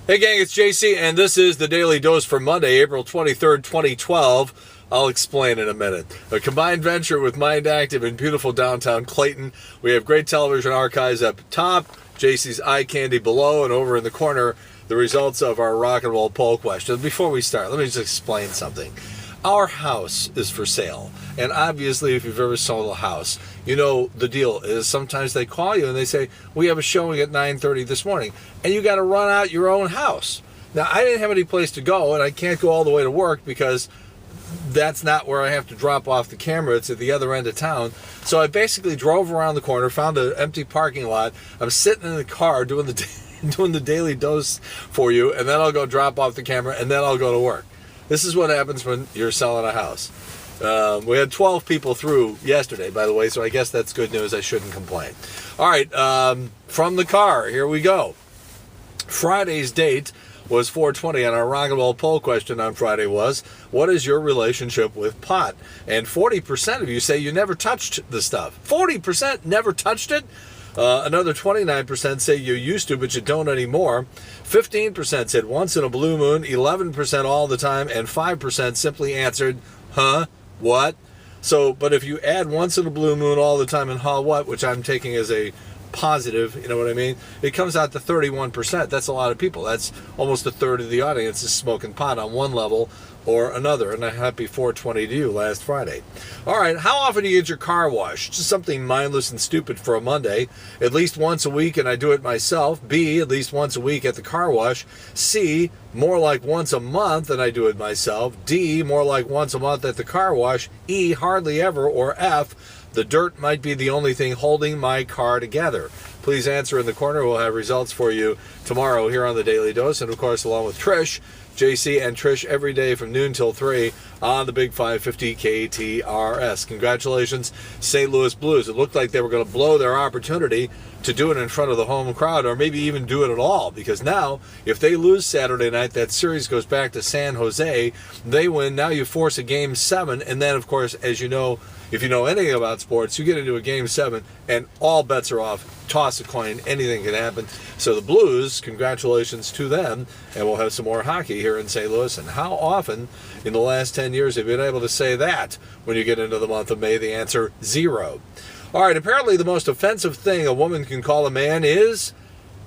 Hey gang, it's JC, and this is the Daily Dose for Monday, April 23rd, 2012. I'll explain in a minute. A combined venture with Mind Active in beautiful downtown Clayton. We have great television archives up top, JC's eye candy below, and over in the corner, the results of our rock and roll poll question. Before we start, let me just explain something. Our house is for sale, and obviously if you've ever sold a house, you know the deal is sometimes they call you and they say, we have a showing at 9:30 this morning, and you got to run out your own house. Now, I didn't have any place to go, and I can't go all the way to work because that's not where I have to drop off the camera. It's at the other end of town. So I basically drove around the corner, found an empty parking lot. I'm sitting in the car doing the Daily Dose for you, and then I'll go drop off the camera, and then I'll go to work. This is what happens when you're selling a house. We had 12 people through yesterday, by the way, so I guess that's good news. I shouldn't complain. All right, from the car, here we go. Friday's date was 420, and our rock and roll poll question on Friday was, what is your relationship with pot? And 40% of you say you never touched the stuff. 40% never touched it? Another 29% say you used to, but you don't anymore. 15% said once in a blue moon, 11% all the time, and 5% simply answered, huh, what? So, but if you add once in a blue moon all the time and huh, what, which I'm taking as a positive, you know what I mean? It comes out to 31%. That's a lot of people. That's almost a third of the audience is smoking pot on one level or another. And a happy 420 to you last Friday. All right, how often do you get your car washed? Just something mindless and stupid for a Monday. At least once a week, and I do it myself. B, at least once a week at the car wash. C, more like once a month, and I do it myself. D, more like once a month at the car wash. E, hardly ever. Or F, the dirt might be the only thing holding my car together. Please answer in the corner. We'll have results for you tomorrow here on the Daily Dose, and of course along with Trish, JC, and Trish every day from noon till 3 on the Big 550 KTRS. Congratulations, St. Louis Blues. It looked like they were going to blow their opportunity to do it in front of the home crowd, or maybe even do it at all, because now, if they lose Saturday night, that series goes back to San Jose. They win. Now you force a Game 7, and then, of course, as you know, if you know anything about sports, you get into a Game 7, and all bets are off. Toss a coin, anything can happen. So the Blues, congratulations to them, and we'll have some more hockey here in St. Louis. And how often in the last 10 years have you been able to say that when you get into the month of May? The answer, 0. All right, apparently the most offensive thing a woman can call a man is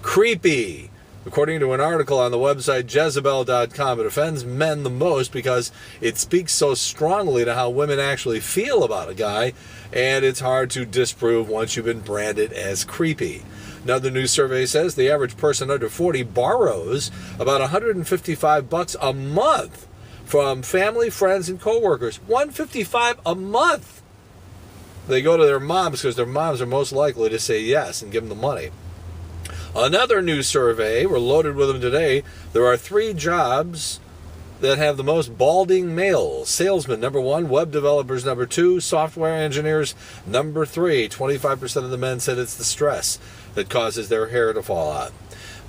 creepy. According to an article on the website Jezebel.com, it offends men the most because it speaks so strongly to how women actually feel about a guy, and it's hard to disprove once you've been branded as creepy. Another new survey says the average person under 40 borrows about $155 a month from family, friends, and coworkers. $155 a month. They go to their moms because their moms are most likely to say yes and give them the money. Another new survey, we're loaded with them today. There are 3 jobs that have the most balding males. Salesmen, number 1. Web developers, number 2. Software engineers, number 3. 25% of the men said it's the stress that causes their hair to fall out.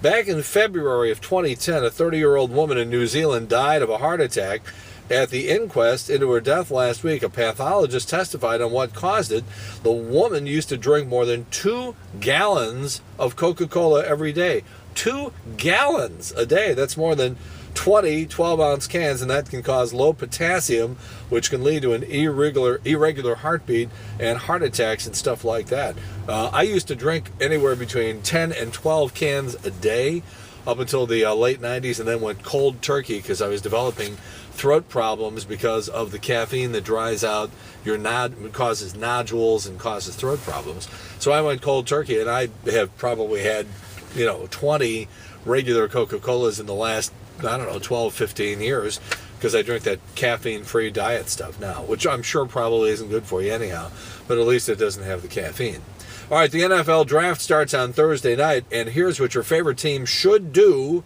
Back in February of 2010, a 30-year-old woman in New Zealand died of a heart attack. At the inquest into her death last week, a pathologist testified on what caused it. The woman used to drink more than 2 gallons of Coca-Cola every day. 2 gallons a day. That's more than 20 12-ounce cans, and that can cause low potassium, which can lead to an irregular heartbeat and heart attacks and stuff like that. I used to drink anywhere between 10 and 12 cans a day up until the late 90s, and then went cold turkey because I was developing throat problems because of the caffeine that dries out your causes nodules and causes throat problems. So I went cold turkey, and I have probably had 20 regular Coca-Colas in the last 12, 15 years, because I drink that caffeine-free diet stuff now, which I'm sure probably isn't good for you anyhow, but at least it doesn't have the caffeine. All right, the NFL draft starts on Thursday night, and here's what your favorite team should do: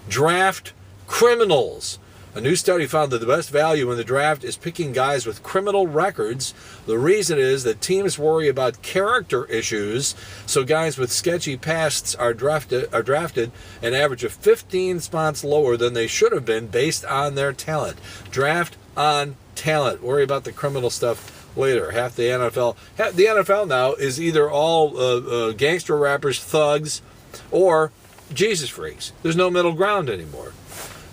draft criminals. A new study found that the best value in the draft is picking guys with criminal records. The reason is that teams worry about character issues, so guys with sketchy pasts are drafted an average of 15 spots lower than they should have been based on their talent. Draft on talent. Worry about the criminal stuff later. Half the NFL now is either all gangster rappers, thugs, or Jesus freaks. There's no middle ground anymore.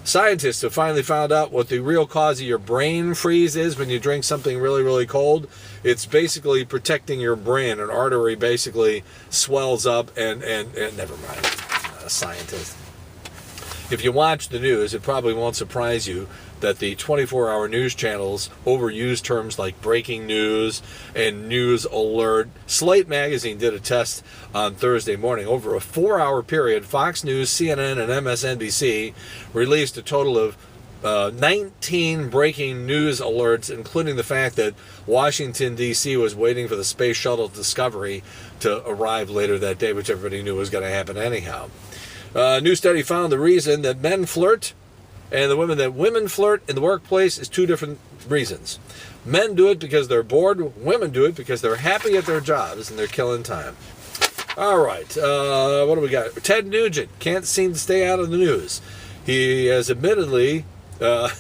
Scientists have finally found out what the real cause of your brain freeze is when you drink something really, really cold. It's basically protecting your brain. An artery basically swells up and never mind, scientists. If you watch the news, it probably won't surprise you that the 24-hour news channels overuse terms like breaking news and news alert. Slate magazine did a test on Thursday morning. Over a 4-hour period, Fox News, CNN, and MSNBC released a total of 19 breaking news alerts, including the fact that Washington, D.C. was waiting for the Space Shuttle Discovery to arrive later that day, which everybody knew was going to happen anyhow. A new study found the reason that men flirt and the women flirt in the workplace is two different reasons. Men do it because they're bored. Women do it because they're happy at their jobs and they're killing time. All right. What do we got? Ted Nugent can't seem to stay out of the news. He has admittedly... Ted,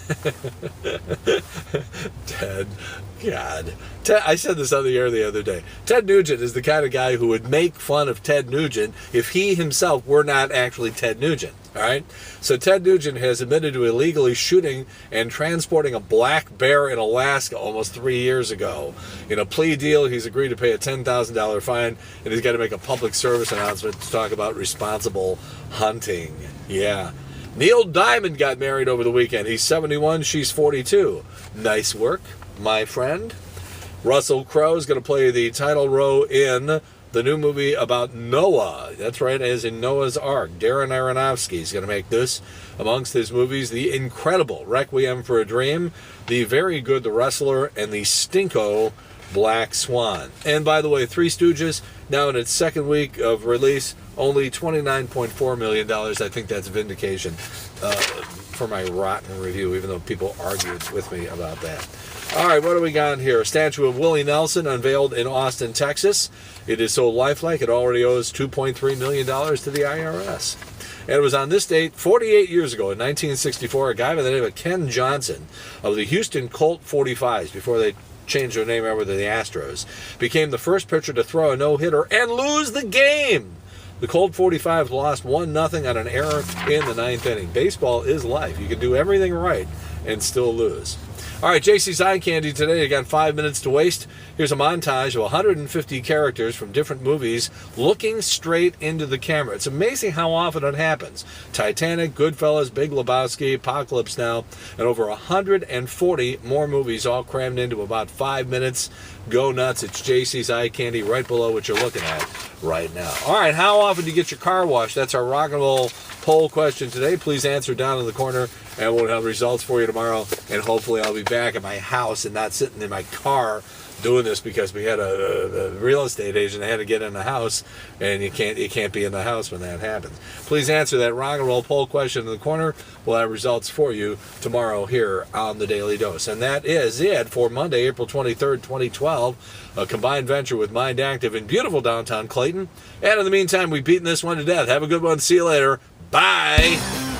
I said this on the air the other day. Ted Nugent is the kind of guy who would make fun of Ted Nugent if he himself were not actually Ted Nugent. All right? So Ted Nugent has admitted to illegally shooting and transporting a black bear in Alaska almost 3 years ago. In a plea deal, he's agreed to pay a $10,000 fine, and he's got to make a public service announcement to talk about responsible hunting. Yeah. Neil Diamond got married over the weekend. He's 71, she's 42. Nice work, my friend. Russell Crowe is going to play the title role in the new movie about Noah. That's right, as in Noah's Ark. Darren Aronofsky is going to make this amongst his movies. The incredible Requiem for a Dream, the very good The Wrestler, and the stinko Black Swan. And by the way, Three Stooges, now in its second week of release, only $29.4 million. I think that's vindication for my rotten review, even though people argued with me about that. All right, what do we got here? A statue of Willie Nelson unveiled in Austin, Texas. It is so lifelike it already owes $2.3 million to the IRS. And it was on this date, 48 years ago, in 1964, a guy by the name of Ken Johnson of the Houston Colt 45s, before they changed their name over to the Astros, became the first pitcher to throw a no-hitter and lose the game. The Colt 45s lost 1-0 on an error in the ninth inning. Baseball is life. You can do everything right and still lose. All right, JC's Eye Candy today. You got 5 minutes to waste. Here's a montage of 150 characters from different movies looking straight into the camera. It's amazing how often it happens. Titanic, Goodfellas, Big Lebowski, Apocalypse Now, and over 140 more movies all crammed into about 5 minutes. Go nuts. It's JC's Eye Candy right below what you're looking at right now. All right, how often do you get your car washed? That's our rock and roll poll question today. Please answer down in the corner, and we'll have results for you tomorrow. And hopefully I'll be back at my house and not sitting in my car doing this, because we had a real estate agent that had to get in the house, and you can't be in the house when that happens. Please answer that rock and roll poll question in the corner. We'll have results for you tomorrow here on the Daily Dose. And that is it for Monday, April 23rd, 2012, a combined venture with Mind Active in beautiful downtown Clayton. And in the meantime, we've beaten this one to death. Have a good one. See you later. Bye.